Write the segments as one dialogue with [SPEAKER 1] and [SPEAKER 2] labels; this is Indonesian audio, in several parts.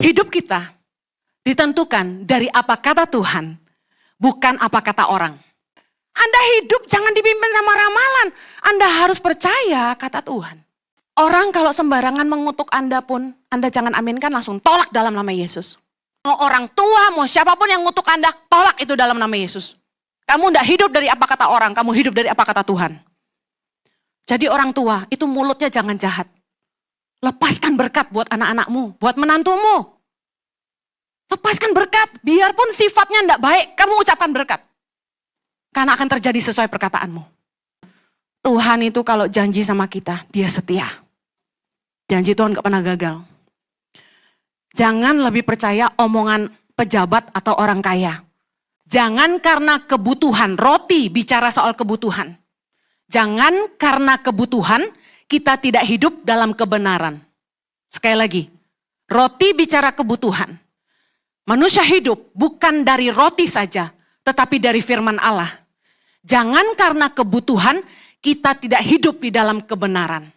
[SPEAKER 1] Hidup kita ditentukan dari apa kata Tuhan, bukan apa kata orang. Anda hidup jangan dipimpin sama ramalan. Anda harus percaya kata Tuhan. Orang kalau sembarangan mengutuk Anda pun, Anda jangan aminkan, langsung tolak dalam nama Yesus. Mau orang tua, mau siapapun yang ngutuk Anda, tolak itu dalam nama Yesus. Kamu tidak hidup dari apa kata orang, kamu hidup dari apa kata Tuhan. Jadi orang tua, itu mulutnya jangan jahat. Lepaskan berkat buat anak-anakmu, buat menantumu. Lepaskan berkat, biarpun sifatnya tidak baik, kamu ucapkan berkat. Karena akan terjadi sesuai perkataanmu. Tuhan itu kalau janji sama kita, dia setia. Janji Tuhan gak pernah gagal. Jangan lebih percaya omongan pejabat atau orang kaya. Jangan karena kebutuhan, roti bicara soal kebutuhan. Jangan karena kebutuhan, kita tidak hidup dalam kebenaran. Sekali lagi, roti bicara kebutuhan. Manusia hidup bukan dari roti saja, tetapi dari firman Allah. Jangan karena kebutuhan, kita tidak hidup di dalam kebenaran.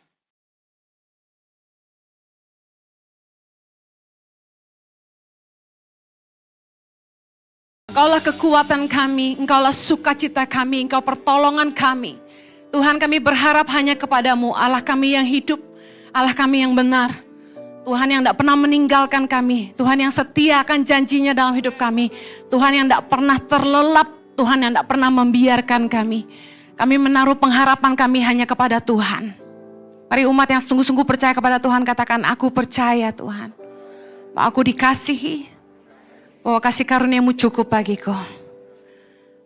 [SPEAKER 1] Engkaulah kekuatan kami, Engkaulah sukacita kami, Engkau pertolongan kami. Tuhan, kami berharap hanya kepadamu, Allah kami yang hidup, Allah kami yang benar. Tuhan yang tidak pernah meninggalkan kami, Tuhan yang setia akan janjinya dalam hidup kami. Tuhan yang tidak pernah terlelap, Tuhan yang tidak pernah membiarkan kami. Kami menaruh pengharapan kami hanya kepada Tuhan. Mari umat yang sungguh-sungguh percaya kepada Tuhan, katakan, aku percaya Tuhan, bahwa aku dikasihi, bahwa kasih karunia-Mu cukup bagiku.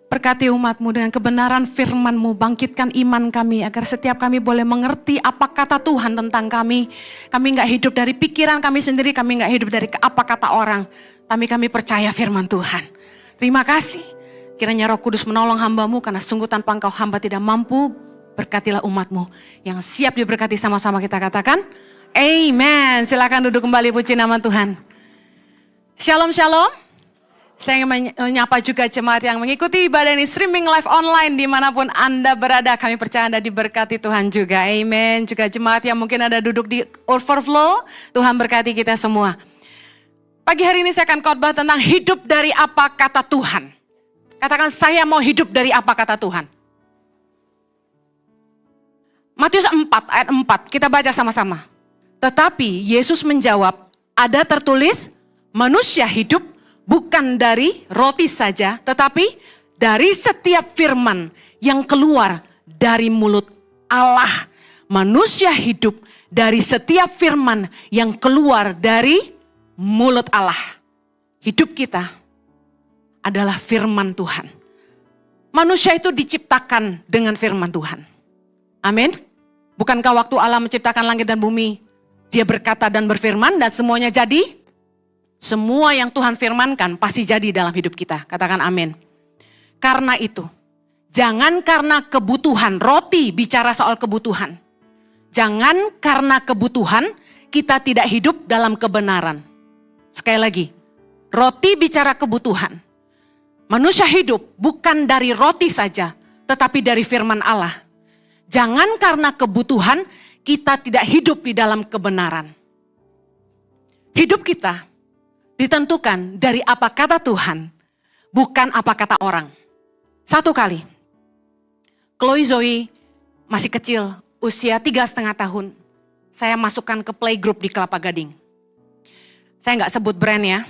[SPEAKER 1] Berkati umat-Mu dengan kebenaran firman-Mu, bangkitkan iman kami agar setiap kami boleh mengerti apa kata Tuhan tentang kami. Kami enggak hidup dari pikiran kami sendiri, kami enggak hidup dari apa kata orang. Tapi kami percaya firman Tuhan. Terima kasih. Kiranya Roh Kudus menolong hamba-Mu, karena sungguh tanpa Engkau hamba tidak mampu. Berkatilah umat-Mu yang siap diberkati, sama-sama kita katakan, amen. Silakan duduk kembali, puji nama Tuhan. Shalom, shalom. Saya ingin menyapa juga jemaat yang mengikuti ibadah ini streaming live online dimanapun Anda berada. Kami percaya Anda diberkati Tuhan juga, amen. Juga jemaat yang mungkin ada duduk di overflow, Tuhan berkati kita semua. Pagi hari ini saya akan khotbah tentang hidup dari apa kata Tuhan. Katakan, saya mau hidup dari apa kata Tuhan. Matius 4 ayat 4, kita baca sama-sama. Tetapi Yesus menjawab, ada tertulis, manusia hidup bukan dari roti saja, tetapi dari setiap firman yang keluar dari mulut Allah. Manusia hidup dari setiap firman yang keluar dari mulut Allah. Hidup kita adalah firman Tuhan. Manusia itu diciptakan dengan firman Tuhan. Amin. Bukankah waktu Allah menciptakan langit dan bumi, Dia berkata dan berfirman dan semuanya jadi? Semua yang Tuhan firmankan pasti jadi dalam hidup kita. Katakan amin. Karena itu, jangan karena kebutuhan, roti bicara soal kebutuhan. Jangan karena kebutuhan kita tidak hidup dalam kebenaran. Sekali lagi, roti bicara kebutuhan. Manusia hidup bukan dari roti saja, tetapi dari firman Allah. Jangan karena kebutuhan kita tidak hidup di dalam kebenaran. Hidup kita ditentukan dari apa kata Tuhan, bukan apa kata orang. Satu kali, Chloe Zoe masih kecil, usia 3,5 tahun. Saya masukkan ke playgroup di Kelapa Gading. Saya nggak sebut brand ya.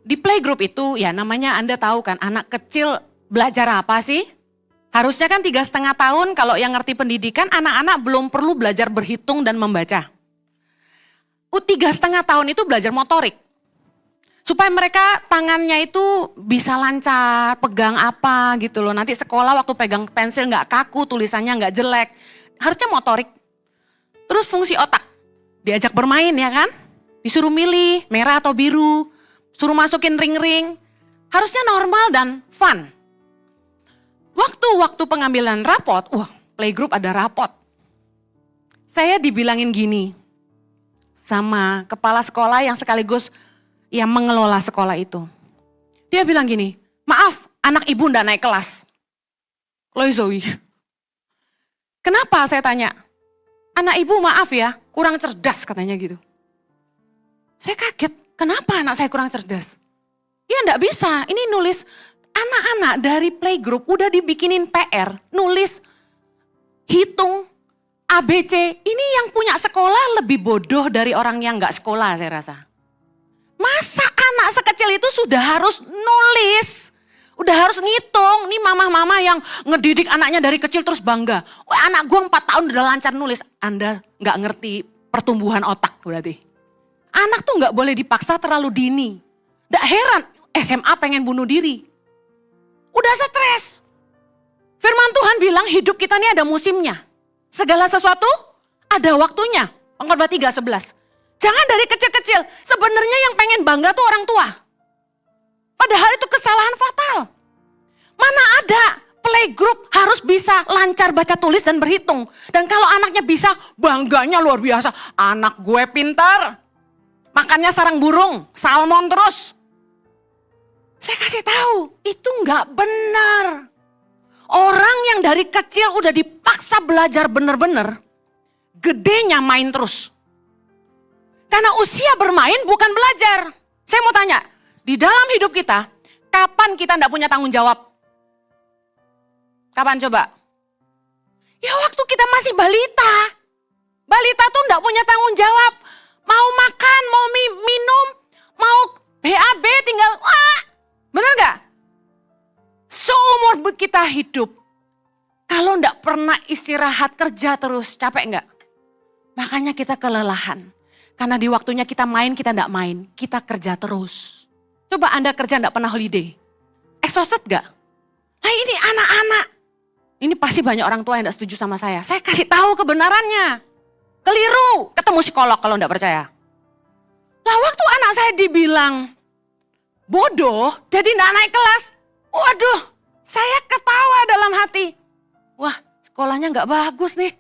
[SPEAKER 1] Di playgroup itu ya namanya Anda tahu kan, anak kecil belajar apa sih? Harusnya kan 3,5 tahun, kalau yang ngerti pendidikan, anak-anak belum perlu belajar berhitung dan membaca. 3,5 tahun itu belajar motorik. Supaya mereka tangannya itu bisa lancar, pegang apa gitu loh. Nanti sekolah waktu pegang pensil nggak kaku, tulisannya nggak jelek. Harusnya motorik. Terus fungsi otak, diajak bermain ya kan. Disuruh milih merah atau biru, suruh masukin ring-ring. Harusnya normal dan fun. Waktu pengambilan rapot, playgroup ada rapot. Saya dibilangin gini sama kepala sekolah yang sekaligus yang mengelola sekolah itu. Dia bilang gini, maaf anak ibu nggak naik kelas. Chloe Zoe. Kenapa saya tanya? Anak ibu maaf ya, kurang cerdas katanya gitu. Saya kaget, kenapa anak saya kurang cerdas? Ya enggak bisa, ini nulis anak-anak dari playgroup udah dibikinin PR, nulis, hitung, ABC. Ini yang punya sekolah lebih bodoh dari orang yang enggak sekolah saya rasa. Masa anak sekecil itu sudah harus nulis, udah harus ngitung. Nih mama-mama yang ngedidik anaknya dari kecil terus bangga. Wah, anak gue 4 tahun udah lancar nulis. Anda enggak ngerti pertumbuhan otak berarti. Anak tuh enggak boleh dipaksa terlalu dini. Nggak heran SMA pengen bunuh diri. Udah stres. Firman Tuhan bilang hidup kita ini ada musimnya. Segala sesuatu ada waktunya. Pengkhotbah 3:11. Jangan dari kecil-kecil. Sebenarnya yang pengen bangga tuh orang tua. Padahal itu kesalahan fatal. Mana ada playgroup harus bisa lancar baca tulis dan berhitung. Dan kalau anaknya bisa, bangganya luar biasa. Anak gue pintar. Makannya sarang burung, salmon terus. Saya kasih tahu, itu nggak benar. Orang yang dari kecil udah dipaksa belajar bener-bener, gedenya main terus. Karena usia bermain bukan belajar. Saya mau tanya, di dalam hidup kita, kapan kita nggak punya tanggung jawab? Kapan coba? Ya waktu kita masih balita. Balita tuh nggak punya tanggung jawab. Mau makan, mau minum, mau BAB tinggal, wah, bener nggak? Seumur kita hidup, kalau nggak pernah istirahat kerja terus, capek nggak? Makanya kita kelelahan. Karena di waktunya kita main, kita nggak main, kita kerja terus. Coba Anda kerja nggak pernah holiday, exhausted nggak? Nah ini anak-anak, ini pasti banyak orang tua yang nggak setuju sama saya. Saya kasih tahu kebenarannya. Keliru, ketemu psikolog kalau enggak percaya. Lah waktu anak saya dibilang bodoh, jadi enggak naik kelas. Waduh, saya ketawa dalam hati. Wah, sekolahnya enggak bagus nih.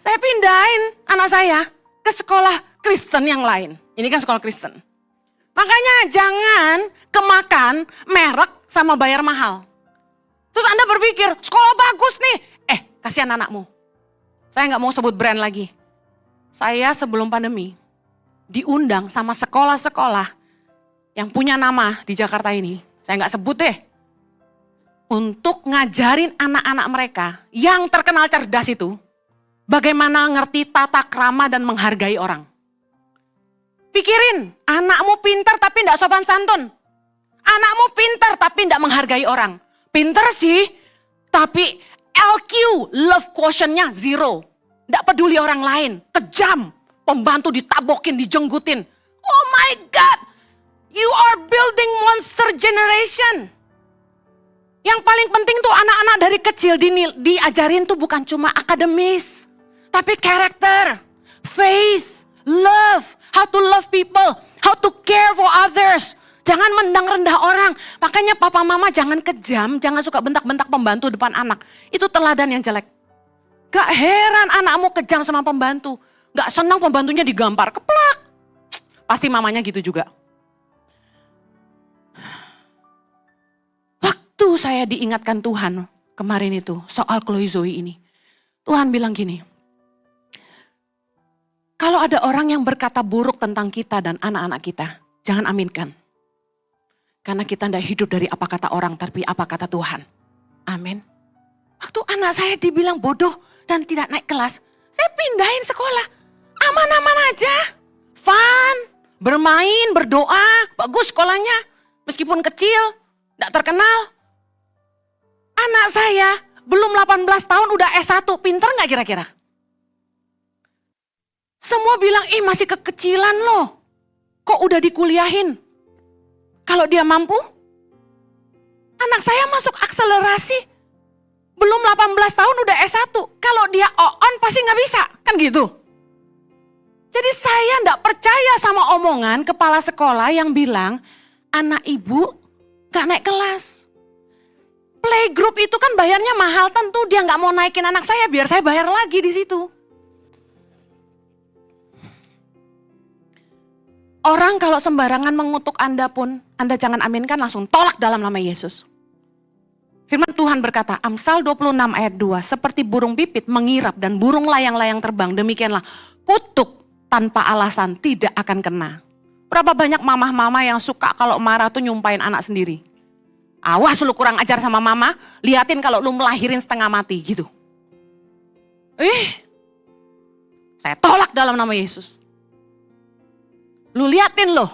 [SPEAKER 1] Saya pindahin anak saya ke sekolah Kristen yang lain. Ini kan sekolah Kristen. Makanya jangan kemakan merek sama bayar mahal. Terus Anda berpikir, sekolah bagus nih. Kasihan anakmu. Saya nggak mau sebut brand lagi. Saya sebelum pandemi diundang sama sekolah-sekolah yang punya nama di Jakarta ini. Saya nggak sebut deh. Untuk ngajarin anak-anak mereka yang terkenal cerdas itu, bagaimana ngerti tata krama dan menghargai orang. Pikirin, anakmu pintar tapi nggak sopan santun. Anakmu pintar tapi nggak menghargai orang. Pintar sih, tapi LQ, love quotient-nya 0. Nggak peduli orang lain, kejam. Pembantu ditabokin, dijenggutin. Oh my God, you are building monster generation. Yang paling penting tuh anak-anak dari kecil diajarin tuh bukan cuma akademis. Tapi karakter, faith, love, how to love people, how to care for others. Jangan mendang rendah orang. Makanya papa mama jangan kejam, jangan suka bentak-bentak pembantu depan anak. Itu teladan yang jelek. Gak heran anakmu kejam sama pembantu. Gak senang pembantunya digampar, keplak. Pasti mamanya gitu juga. Waktu saya diingatkan Tuhan kemarin itu soal Chloe Zoe ini. Tuhan bilang gini, kalau ada orang yang berkata buruk tentang kita dan anak-anak kita, jangan aminkan. Karena kita tidak hidup dari apa kata orang, tapi apa kata Tuhan. Amin. Waktu anak saya dibilang bodoh dan tidak naik kelas, saya pindahin sekolah. Aman-aman aja. Fun, bermain, berdoa, bagus sekolahnya. Meskipun kecil, tidak terkenal. Anak saya belum 18 tahun udah S1, pinter gak kira-kira? Semua bilang, masih kekecilan loh. Kok udah dikuliahin? Kalau dia mampu, anak saya masuk akselerasi. Belum 18 tahun udah S1. Kalau dia on pasti gak bisa. Kan gitu. Jadi saya gak percaya sama omongan kepala sekolah yang bilang, anak ibu gak naik kelas. Playgroup itu kan bayarnya mahal, tentu dia gak mau naikin anak saya biar saya bayar lagi di situ. Orang kalau sembarangan mengutuk Anda pun, Anda jangan aminkan, langsung tolak dalam nama Yesus. Firman Tuhan berkata, Amsal 26 ayat 2, seperti burung pipit mengirap dan burung layang-layang terbang, demikianlah kutuk tanpa alasan tidak akan kena. Berapa banyak mama-mama yang suka kalau marah tuh nyumpain anak sendiri. Awas lu kurang ajar sama mama, liatin kalau lu melahirin setengah mati gitu. Saya tolak dalam nama Yesus. Lu liatin loh.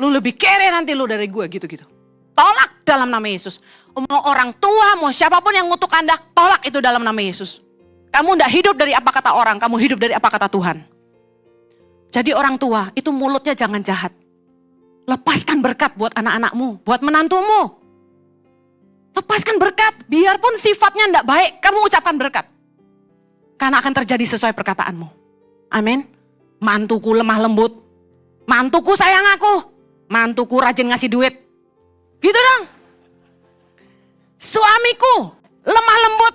[SPEAKER 1] Lu lebih kere nanti lu dari gue gitu-gitu. Tolak dalam nama Yesus. Mau orang tua, mau siapapun yang ngutuk Anda, tolak itu dalam nama Yesus. Kamu tidak hidup dari apa kata orang, kamu hidup dari apa kata Tuhan. Jadi orang tua itu mulutnya jangan jahat. Lepaskan berkat buat anak-anakmu, buat menantumu. Lepaskan berkat, biarpun sifatnya tidak baik, kamu ucapkan berkat. Karena akan terjadi sesuai perkataanmu. Amin. Mantuku lemah lembut, mantuku sayang aku, mantuku rajin ngasih duit. Gitu dong. Suamiku lemah lembut,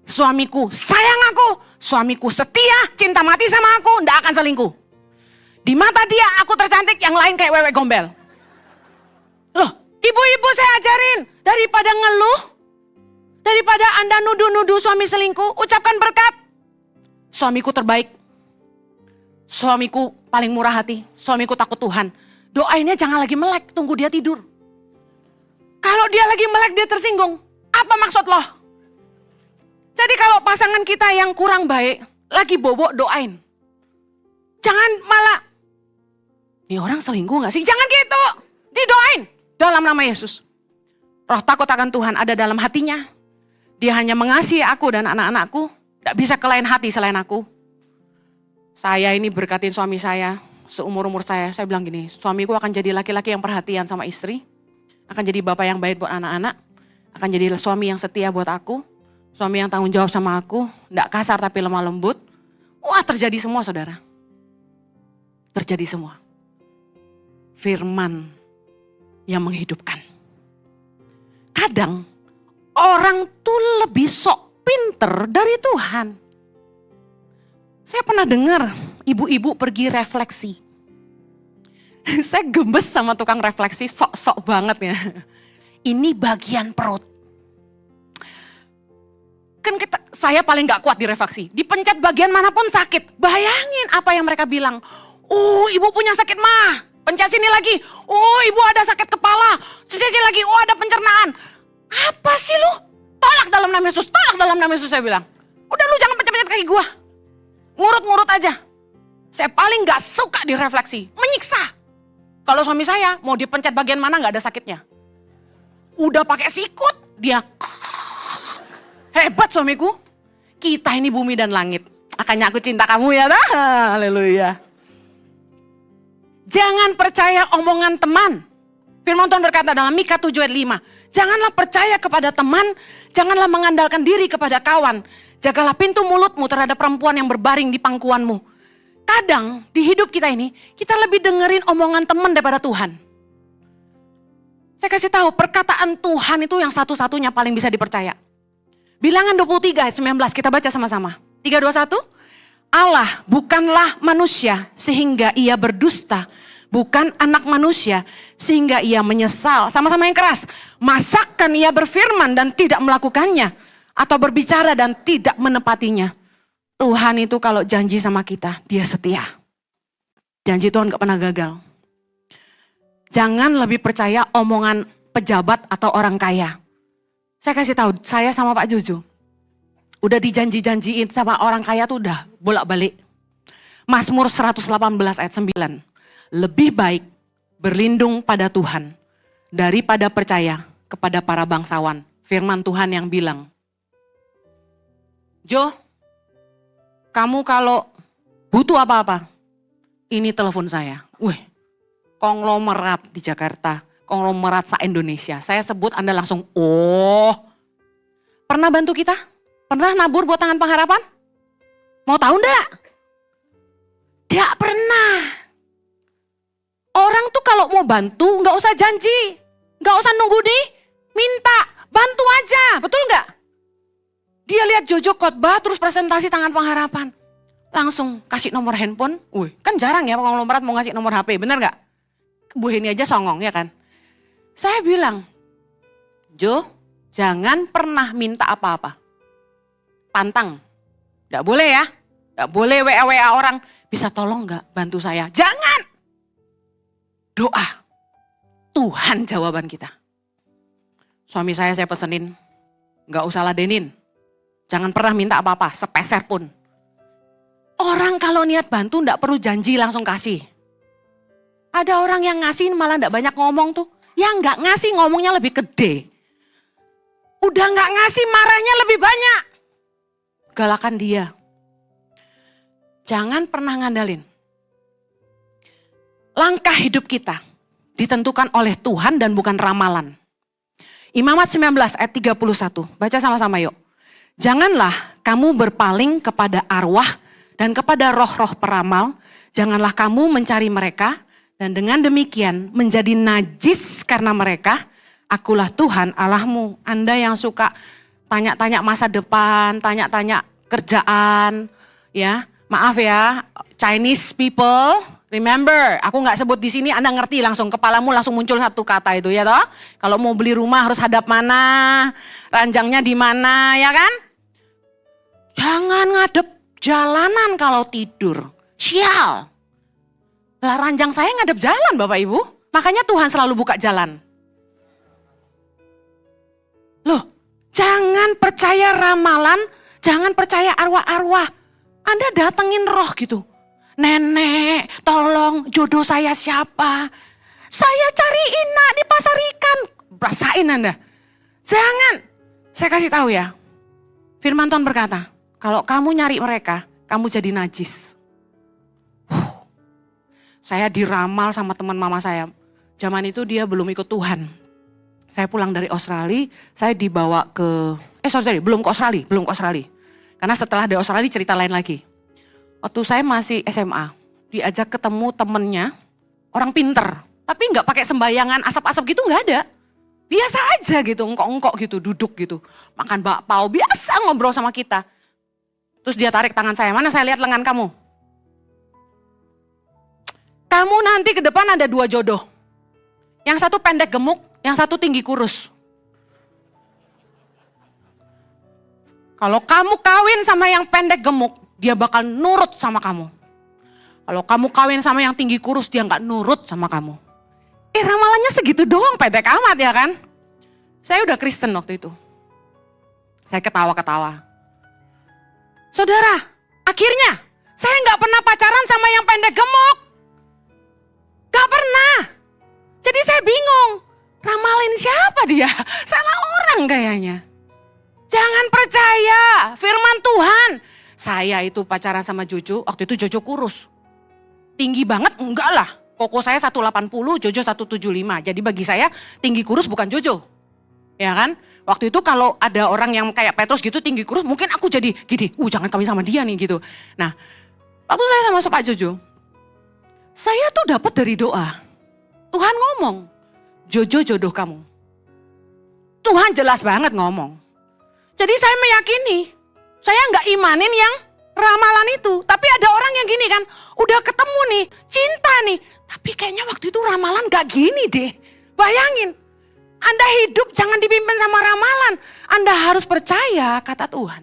[SPEAKER 1] suamiku sayang aku, suamiku setia, cinta mati sama aku, tidak akan selingkuh. Di mata dia aku tercantik, yang lain kayak wewe gombel. Loh, ibu-ibu saya ajarin, daripada ngeluh, daripada Anda nuduh-nuduh suami selingkuh, ucapkan berkat. Suamiku terbaik, suamiku paling murah hati, suamiku takut Tuhan. Doainnya jangan lagi melek, tunggu dia tidur. Kalau dia lagi melek, dia tersinggung. Apa maksud lo? Jadi kalau pasangan kita yang kurang baik, lagi bobok, doain. Jangan malah, ini orang selingkuh gak sih? Jangan gitu. Didoain dalam nama Yesus. Roh takut akan Tuhan ada dalam hatinya. Dia hanya mengasihi aku dan anak-anakku. Tidak bisa ke lain hati selain aku. Saya ini berkatin suami saya. Seumur-umur saya bilang gini. Suamiku akan jadi laki-laki yang perhatian sama istri. Akan jadi bapak yang baik buat anak-anak. Akan jadi suami yang setia buat aku. Suami yang tanggung jawab sama aku. Tidak kasar tapi lemah lembut. Wah, terjadi semua saudara. Terjadi semua. Firman yang menghidupkan. Kadang orang tuh lebih sok pinter dari Tuhan. Saya pernah dengar ibu-ibu pergi refleksi. Saya gemes sama tukang refleksi, sok-sok banget ya. Ini bagian perut. Kan saya paling gak kuat di refleksi. Dipencet bagian manapun sakit. Bayangin apa yang mereka bilang. Ibu punya sakit mah. Pencet sini lagi. Ibu ada sakit kepala. Sini lagi. Ada pencernaan. Apa sih lu? Tolak dalam nama Yesus. Tolak dalam nama Yesus saya bilang. Udah lu jangan pencet-pencet kaki gua. Ngurut-ngurut aja. Saya paling gak suka direfleksi. Menyiksa. Kalau suami saya mau dipencet bagian mana gak ada sakitnya. Udah pakai sikut. Dia hebat suamiku. Kita ini bumi dan langit. Makanya aku cinta kamu ya. Haleluya. Jangan percaya omongan teman. Firman Tuhan berkata dalam Mika 7 ayat 5. Janganlah percaya kepada teman. Janganlah mengandalkan diri kepada kawan. Jagalah pintu mulutmu terhadap perempuan yang berbaring di pangkuanmu. Kadang di hidup kita ini, kita lebih dengerin omongan teman daripada Tuhan. Saya kasih tahu, perkataan Tuhan itu yang satu-satunya paling bisa dipercaya. Bilangan 23 ayat 19, kita baca sama-sama. 3, 2, 1. Allah bukanlah manusia sehingga ia berdusta. Bukan anak manusia sehingga ia menyesal. Sama-sama yang keras. Masakan ia berfirman dan tidak melakukannya. Atau berbicara dan tidak menepatinya. Tuhan itu kalau janji sama kita, dia setia. Janji Tuhan gak pernah gagal. Jangan lebih percaya omongan pejabat atau orang kaya. Saya kasih tahu, saya sama Pak Juju. Udah dijanji-janjiin sama orang kaya tuh udah bolak-balik. Mazmur 118 ayat 9. Lebih baik berlindung pada Tuhan daripada percaya kepada para bangsawan. Firman Tuhan yang bilang, Jo, kamu kalau butuh apa-apa, ini telepon saya. Konglomerat di Jakarta, konglomerat se-Indonesia. Saya sebut Anda langsung, pernah bantu kita? Pernah nabur buat tangan pengharapan? Mau tahu enggak? Tidak pernah. Orang tuh kalau mau bantu nggak usah janji, nggak usah nunggu minta, bantu aja, betul nggak? Dia lihat Jojo khotbah terus presentasi tangan pengharapan, langsung kasih nomor handphone. Kan jarang ya konglomerat mau ngasih nomor HP, bener nggak? Bu Heni aja songong ya kan? Saya bilang, Jo, jangan pernah minta apa-apa. Pantang, nggak boleh ya. Gak boleh WA orang, bisa tolong gak bantu saya? Jangan. Doa. Tuhan jawaban kita. Suami saya pesenin, gak usah ladenin. Jangan pernah minta apa-apa, sepeser pun. Orang kalau niat bantu gak perlu janji langsung kasih. Ada orang yang ngasih malah gak banyak ngomong tuh. Yang gak ngasih ngomongnya lebih gede. Udah gak ngasih marahnya lebih banyak. Galakan dia. Jangan pernah ngandalin. Langkah hidup kita ditentukan oleh Tuhan dan bukan ramalan. Imamat 19 ayat 31. Baca sama-sama yuk. Janganlah kamu berpaling kepada arwah dan kepada roh-roh peramal. Janganlah kamu mencari mereka. Dan dengan demikian menjadi najis karena mereka. Akulah Tuhan Allahmu. Anda yang suka tanya-tanya masa depan, tanya-tanya kerjaan. Ya, maaf ya, Chinese people. Remember, aku nggak sebut di sini, Anda ngerti langsung, kepalamu langsung muncul satu kata itu ya toh. Kalau mau beli rumah harus hadap mana, ranjangnya di mana, ya kan? Jangan ngadep jalanan kalau tidur, sial. Lah ranjang saya ngadep jalan Bapak Ibu, makanya Tuhan selalu buka jalan. Loh, jangan percaya ramalan, jangan percaya arwah-arwah. Anda datengin roh gitu. Nenek, tolong jodoh saya siapa? Saya cari Ina di pasar ikan. Rasain Anda. Jangan. Saya kasih tahu ya. Firman Tuhan berkata, kalau kamu nyari mereka, kamu jadi najis. Saya diramal sama teman mama saya. Zaman itu dia belum ikut Tuhan. Saya pulang dari Australia, saya dibawa ke, belum ke Australia. Karena setelah dari Australia cerita lain lagi. Waktu saya masih SMA, diajak ketemu temennya, orang pinter. Tapi nggak pakai sembayangan, asap-asap gitu nggak ada. Biasa aja gitu, engkok-engkok gitu, duduk gitu. Makan bakpao, biasa ngobrol sama kita. Terus dia tarik tangan saya, mana saya lihat lengan kamu. Kamu nanti ke depan ada 2 jodoh. Yang satu pendek gemuk, yang satu tinggi kurus. Kalau kamu kawin sama yang pendek gemuk, dia bakal nurut sama kamu. Kalau kamu kawin sama yang tinggi kurus, dia nggak nurut sama kamu. Ramalannya segitu doang, pendek amat ya kan? Saya udah Kristen waktu itu. Saya ketawa-ketawa. Saudara, akhirnya saya nggak pernah pacaran sama yang pendek gemuk. Gak pernah. Jadi saya bingung, ramalin siapa dia? Salah orang kayaknya. Jangan percaya firman Tuhan. Saya itu pacaran sama Jojo, waktu itu Jojo kurus. Tinggi banget? Enggak lah. Koko saya 180, Jojo 175. Jadi bagi saya tinggi kurus bukan Jojo. Ya kan? Waktu itu kalau ada orang yang kayak Petrus gitu tinggi kurus, mungkin aku jadi gini, jangan kawin sama dia nih gitu. Nah, waktu saya sama Pak Jojo, saya tuh dapat dari doa. Tuhan ngomong, Jojo jodoh kamu. Tuhan jelas banget ngomong. Jadi saya meyakini, saya nggak imanin yang ramalan itu. Tapi ada orang yang gini kan, udah ketemu nih, cinta nih. Tapi kayaknya waktu itu ramalan gak gini deh. Bayangin, Anda hidup jangan dipimpin sama ramalan. Anda harus percaya kata Tuhan.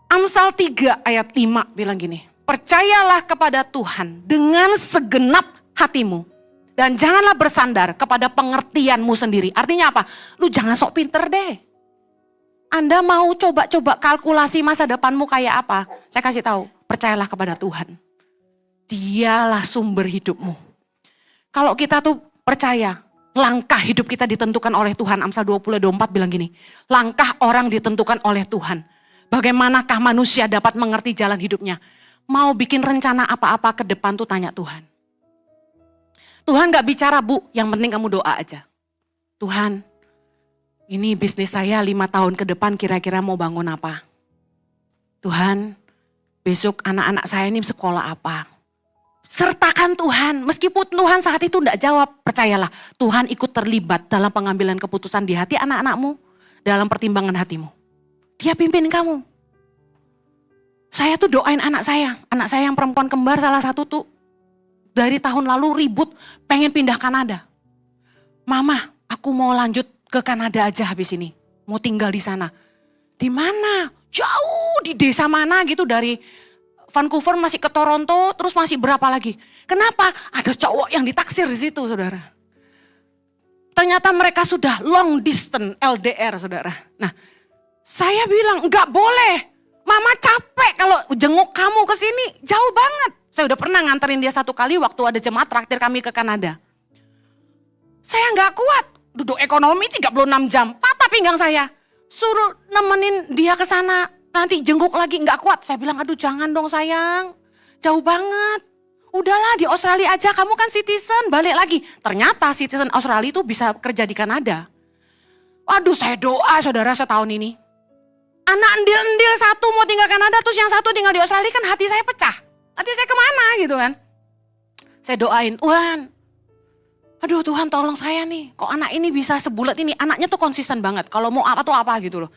[SPEAKER 1] Amsal 3 ayat 5 bilang gini. Percayalah kepada Tuhan dengan segenap hatimu. Dan janganlah bersandar kepada pengertianmu sendiri. Artinya apa? Lu jangan sok pinter deh. Anda mau coba-coba kalkulasi masa depanmu kayak apa? Saya kasih tahu, percayalah kepada Tuhan. Dialah sumber hidupmu. Kalau kita tuh percaya, langkah hidup kita ditentukan oleh Tuhan. Amsal 20:24 bilang gini, langkah orang ditentukan oleh Tuhan. Bagaimanakah manusia dapat mengerti jalan hidupnya? Mau bikin rencana apa-apa ke depan tuh tanya Tuhan. Tuhan gak bicara, Bu, yang penting kamu doa aja. Tuhan, ini bisnis saya 5 tahun ke depan kira-kira mau bangun apa? Tuhan, besok anak-anak saya ini sekolah apa? Sertakan Tuhan, meskipun Tuhan saat itu tidak jawab, percayalah Tuhan ikut terlibat dalam pengambilan keputusan di hati anak-anakmu, dalam pertimbangan hatimu. Dia pimpin kamu. Saya tuh doain anak saya yang perempuan kembar salah satu tuh dari tahun lalu ribut pengen pindah Kanada. Mama, aku mau lanjut ke Kanada aja habis ini, mau tinggal di sana. Di mana? Jauh di desa mana gitu, dari Vancouver masih ke Toronto, terus masih berapa lagi. Kenapa? Ada cowok yang ditaksir di situ, saudara. Ternyata mereka sudah long distance LDR, saudara. Nah, saya bilang, enggak boleh. Mama capek kalau jenguk kamu ke sini, jauh banget. Saya udah pernah nganterin dia 1 kali waktu ada jemaat traktir kami ke Kanada. Saya enggak kuat, duduk ekonomi 36 jam, patah pinggang saya. Suruh nemenin dia ke sana, nanti jenguk lagi, enggak kuat. Saya bilang, aduh jangan dong sayang, jauh banget. Udahlah di Australia aja, kamu kan citizen, balik lagi. Ternyata citizen Australia itu bisa kerja di Kanada. Waduh, saya doa saudara setahun ini. Anak endil-endil satu mau tinggal Kanada, terus yang satu tinggal di Australia, kan hati saya pecah. Hati saya kemana gitu kan. Saya doain, Tuhan, aduh Tuhan tolong saya nih. Kok anak ini bisa sebulat ini, anaknya tuh konsisten banget. Kalau mau apa tuh apa gitu loh.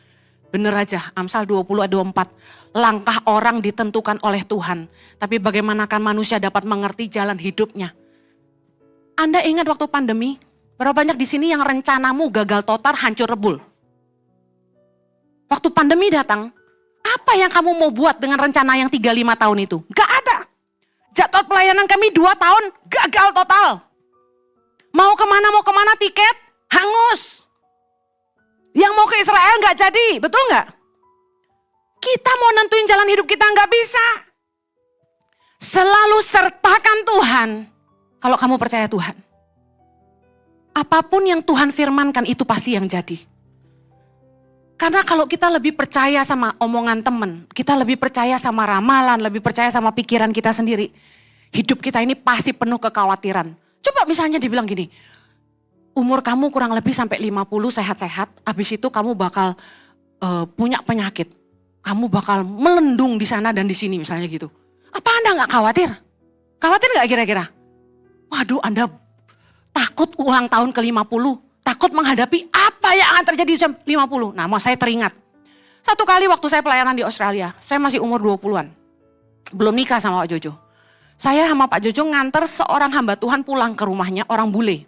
[SPEAKER 1] Bener aja, Amsal 20:24, langkah orang ditentukan oleh Tuhan. Tapi bagaimanakah manusia dapat mengerti jalan hidupnya? Anda ingat waktu pandemi, berapa banyak di sini yang rencanamu gagal total, hancur rebul? Waktu pandemi datang, apa yang kamu mau buat dengan rencana yang 3-5 tahun itu? Gak ada. Jadwal pelayanan kami 2 tahun, gagal total. Mau kemana tiket, hangus. Yang mau ke Israel nggak jadi, betul nggak? Kita mau nentuin jalan hidup kita nggak bisa. Selalu sertakan Tuhan. Kalau kamu percaya Tuhan, apapun yang Tuhan firmankan itu pasti yang jadi. Karena kalau kita lebih percaya sama omongan teman, kita lebih percaya sama ramalan, lebih percaya sama pikiran kita sendiri, hidup kita ini pasti penuh kekhawatiran. Coba misalnya dibilang gini, umur kamu kurang lebih sampai 50 sehat-sehat, habis itu kamu bakal punya penyakit. Kamu bakal melendung di sana dan di sini misalnya gitu. Apa Anda nggak khawatir? Khawatir nggak kira-kira? Waduh, Anda takut ulang tahun ke-50, takut menghadapi apa yang akan terjadi di usia 50. Nah, saya teringat. 1 kali waktu saya pelayanan di Australia, saya masih umur 20-an. Belum nikah sama Pak Jojo. Saya sama Pak Jojo nganter seorang hamba Tuhan pulang ke rumahnya, orang bule.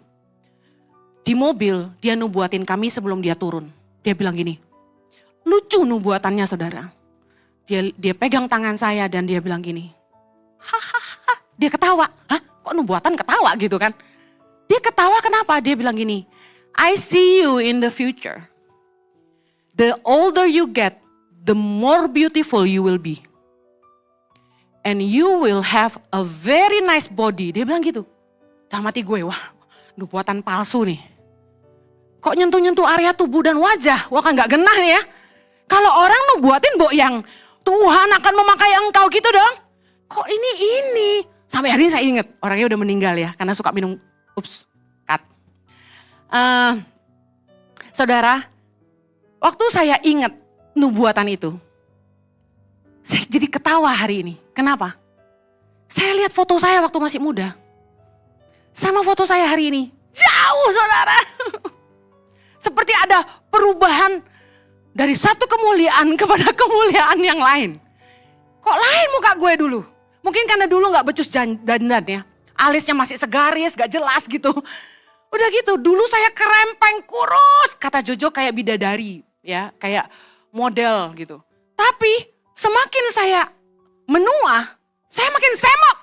[SPEAKER 1] Di mobil, dia nubuatin kami sebelum dia turun. Dia bilang gini, lucu nubuatannya saudara. Dia pegang tangan saya dan dia bilang gini, hahaha, dia ketawa. Hah, kok nubuatan ketawa gitu kan? Dia ketawa kenapa? Dia bilang gini, I see you in the future. The older you get, the more beautiful you will be. And you will have a very nice body. Dia bilang gitu. Dalam hati gue, wah nubuatan palsu nih. Kok nyentuh-nyentuh area tubuh dan wajah? Wah kan gak genah ya. Kalau orang nubuatin yang Tuhan akan memakai engkau gitu dong. Kok ini? Sampai hari ini saya ingat, orangnya udah meninggal ya. Karena suka minum, cut. Saudara, waktu saya ingat nubuatan itu, saya jadi ketawa hari ini. Kenapa? Saya lihat foto saya waktu masih muda. Sama foto saya hari ini. Jauh saudara. Seperti ada perubahan dari satu kemuliaan kepada kemuliaan yang lain. Kok lain muka gue dulu? Mungkin karena dulu gak becus dandan ya. Alisnya masih segaris, gak jelas gitu. Udah gitu, dulu saya kerempeng kurus. Kata Jojo kayak bidadari ya, kayak model gitu. Tapi semakin saya menua, saya makin semok.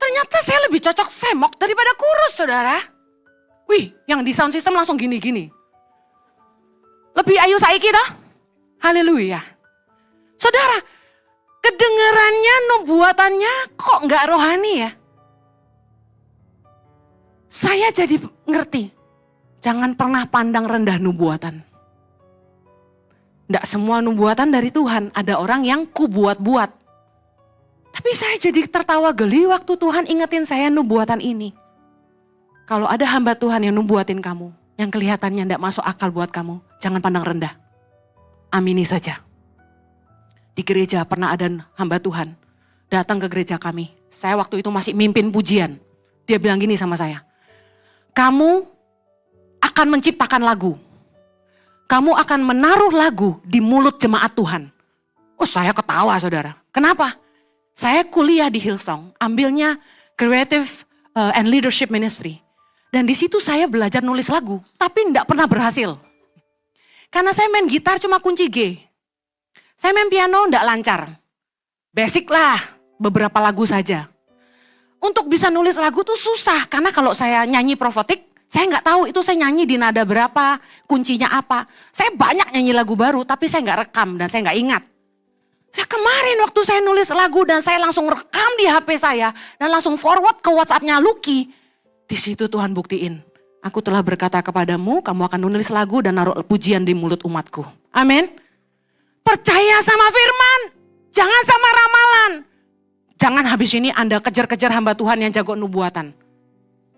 [SPEAKER 1] Ternyata saya lebih cocok semok daripada kurus saudara. Wih, yang di sound system langsung gini-gini. Lebih ayu saiki dah. Haleluya. Saudara, kedengarannya, nubuatannya kok nggak rohani ya? Saya jadi ngerti, jangan pernah pandang rendah nubuatan. Nggak semua nubuatan dari Tuhan, ada orang yang kubuat-buat. Tapi saya jadi tertawa geli waktu Tuhan ingetin saya nubuatan ini. Kalau ada hamba Tuhan yang nubuatin kamu, yang kelihatannya tidak masuk akal buat kamu, jangan pandang rendah. Amini saja. Di gereja pernah ada hamba Tuhan, datang ke gereja kami. Saya waktu itu masih mimpin pujian. Dia bilang gini sama saya, kamu akan menciptakan lagu. Kamu akan menaruh lagu di mulut jemaat Tuhan. Oh saya ketawa saudara. Kenapa? Saya kuliah di Hillsong, ambilnya Creative and Leadership Ministry. Dan di situ saya belajar nulis lagu, tapi enggak pernah berhasil. Karena saya main gitar cuma kunci G. Saya main piano enggak lancar. Basic lah, beberapa lagu saja. Untuk bisa nulis lagu tuh susah, karena kalau saya nyanyi profetik, saya nggak tahu itu saya nyanyi di nada berapa, kuncinya apa. Saya banyak nyanyi lagu baru, tapi saya nggak rekam dan saya nggak ingat. Nah kemarin waktu saya nulis lagu dan saya langsung rekam di HP saya, dan langsung forward ke WhatsApp-nya Lucky. Di situ Tuhan buktiin, aku telah berkata kepadamu, kamu akan nulis lagu dan naruh pujian di mulut umatku. Amin. Percaya sama firman, jangan sama ramalan. Jangan habis ini Anda kejar-kejar hamba Tuhan yang jago nubuatan.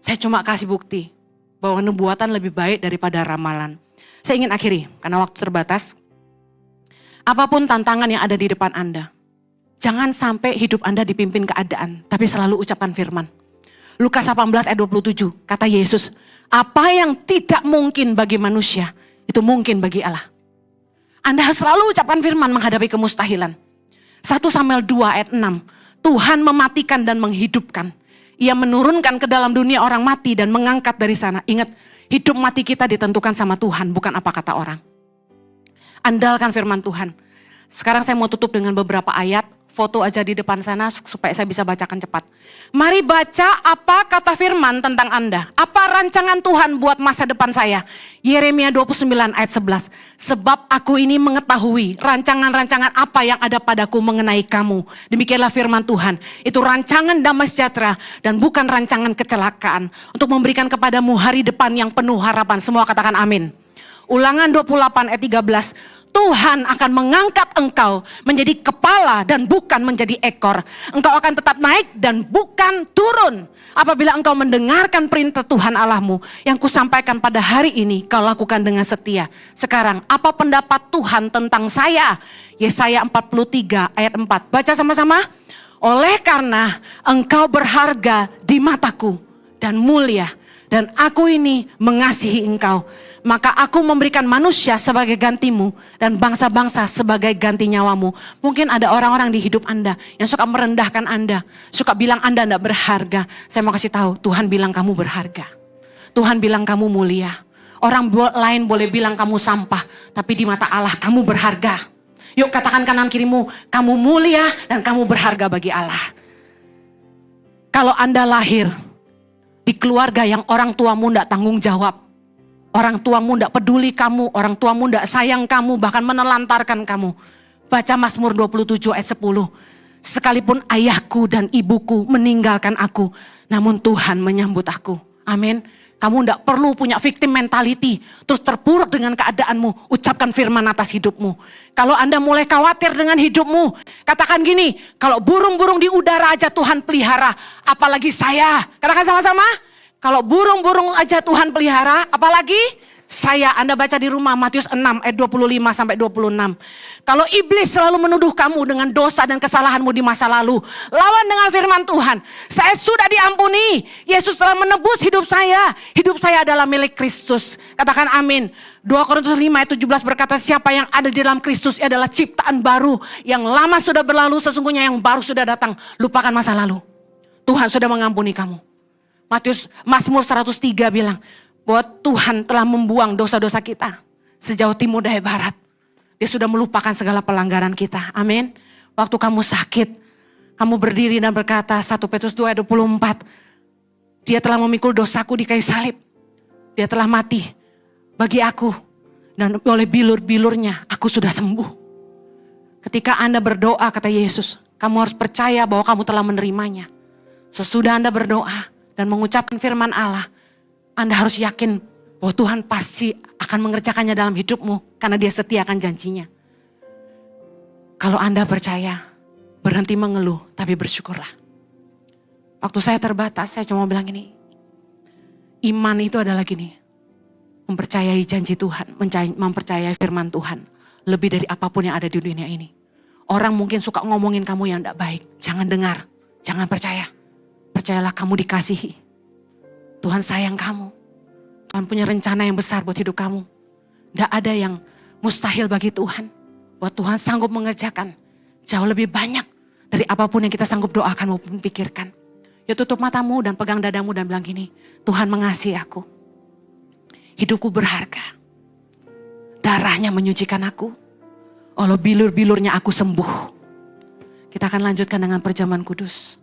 [SPEAKER 1] Saya cuma kasih bukti bahwa nubuatan lebih baik daripada ramalan. Saya ingin akhiri, karena waktu terbatas. Apapun tantangan yang ada di depan Anda, jangan sampai hidup Anda dipimpin keadaan, tapi selalu ucapkan firman. Lukas 18 ayat 27, kata Yesus, apa yang tidak mungkin bagi manusia, itu mungkin bagi Allah. Anda selalu ucapkan firman menghadapi kemustahilan. 1 Samuel 2 ayat 6, Tuhan mematikan dan menghidupkan. Ia menurunkan ke dalam dunia orang mati dan mengangkat dari sana. Ingat, hidup mati kita ditentukan sama Tuhan, bukan apa kata orang. Andalkan firman Tuhan. Sekarang saya mau tutup dengan beberapa ayat. Foto aja di depan sana supaya saya bisa bacakan cepat. Mari baca apa kata firman tentang Anda. Apa rancangan Tuhan buat masa depan saya. Yeremia 29 ayat 11. Sebab aku ini mengetahui rancangan-rancangan apa yang ada padaku mengenai kamu. Demikianlah firman Tuhan. Itu rancangan damai sejahtera dan bukan rancangan kecelakaan. Untuk memberikan kepadamu hari depan yang penuh harapan. Semua katakan amin. Ulangan 28 ayat 13. Tuhan akan mengangkat engkau menjadi kepala dan bukan menjadi ekor. Engkau akan tetap naik dan bukan turun. Apabila engkau mendengarkan perintah Tuhan Allahmu yang kusampaikan pada hari ini, kau lakukan dengan setia. Sekarang, apa pendapat Tuhan tentang saya? Yesaya 43 ayat 4. Baca sama-sama. Oleh karena engkau berharga di mataku dan mulia, dan aku ini mengasihi engkau, maka aku memberikan manusia sebagai gantimu dan bangsa-bangsa sebagai ganti nyawamu. Mungkin ada orang-orang di hidup Anda yang suka merendahkan Anda, suka bilang Anda tidak berharga. Saya mau kasih tahu, Tuhan bilang kamu berharga. Tuhan bilang kamu mulia. Orang lain boleh bilang kamu sampah, tapi di mata Allah kamu berharga. Yuk katakan kanan kirimu, kamu mulia dan kamu berharga bagi Allah. Kalau Anda lahir di keluarga yang orang tuamu tidak tanggung jawab, orang tuamu tidak peduli kamu, orang tuamu tidak sayang kamu, bahkan menelantarkan kamu. Baca Mazmur 27 ayat 10. Sekalipun ayahku dan ibuku meninggalkan aku, namun Tuhan menyambut aku. Amin. Kamu tidak perlu punya victim mentality, terus terpuruk dengan keadaanmu. Ucapkan firman atas hidupmu. Kalau Anda mulai khawatir dengan hidupmu, katakan gini, kalau burung-burung di udara aja Tuhan pelihara, apalagi saya. Katakan sama-sama. Kalau burung-burung aja Tuhan pelihara, apalagi saya. Anda baca di rumah Matius 6 ayat 25 sampai 26. Kalau iblis selalu menuduh kamu dengan dosa dan kesalahanmu di masa lalu, lawan dengan firman Tuhan. Saya sudah diampuni. Yesus telah menebus hidup saya. Hidup saya adalah milik Kristus. Katakan amin. 2 Korintus 5 ayat 17 berkata, siapa yang ada di dalam Kristus adalah ciptaan baru. Yang lama sudah berlalu, sesungguhnya yang baru sudah datang. Lupakan masa lalu. Tuhan sudah mengampuni kamu. Mazmur 103 bilang bahwa Tuhan telah membuang dosa-dosa kita sejauh timur dari barat. Dia sudah melupakan segala pelanggaran kita. Amin. Waktu kamu sakit, kamu berdiri dan berkata 1 Petrus 2 ayat 24, Dia telah memikul dosaku di kayu salib. Dia telah mati bagi aku, dan oleh bilur-bilurnya aku sudah sembuh. Ketika Anda berdoa, kata Yesus, kamu harus percaya bahwa kamu telah menerimanya. Sesudah Anda berdoa dan mengucapkan firman Allah, Anda harus yakin bahwa Tuhan pasti akan mengerjakannya dalam hidupmu, karena Dia setia akan janjinya. Kalau Anda percaya, berhenti mengeluh, tapi bersyukurlah. Waktu saya terbatas, saya cuma bilang ini, iman itu adalah gini, mempercayai janji Tuhan, mempercayai firman Tuhan, lebih dari apapun yang ada di dunia ini. Orang mungkin suka ngomongin kamu yang tidak baik, jangan dengar, jangan percaya. Percayalah kamu dikasihi. Tuhan sayang kamu. Tuhan punya rencana yang besar buat hidup kamu. Tidak ada yang mustahil bagi Tuhan. Buat Tuhan sanggup mengerjakan jauh lebih banyak dari apapun yang kita sanggup doakan maupun pikirkan. Ya tutup matamu dan pegang dadamu dan bilang gini, Tuhan mengasihi aku. Hidupku berharga. Darahnya menyucikan aku. Oleh bilur-bilurnya aku sembuh. Kita akan lanjutkan dengan perjamuan kudus.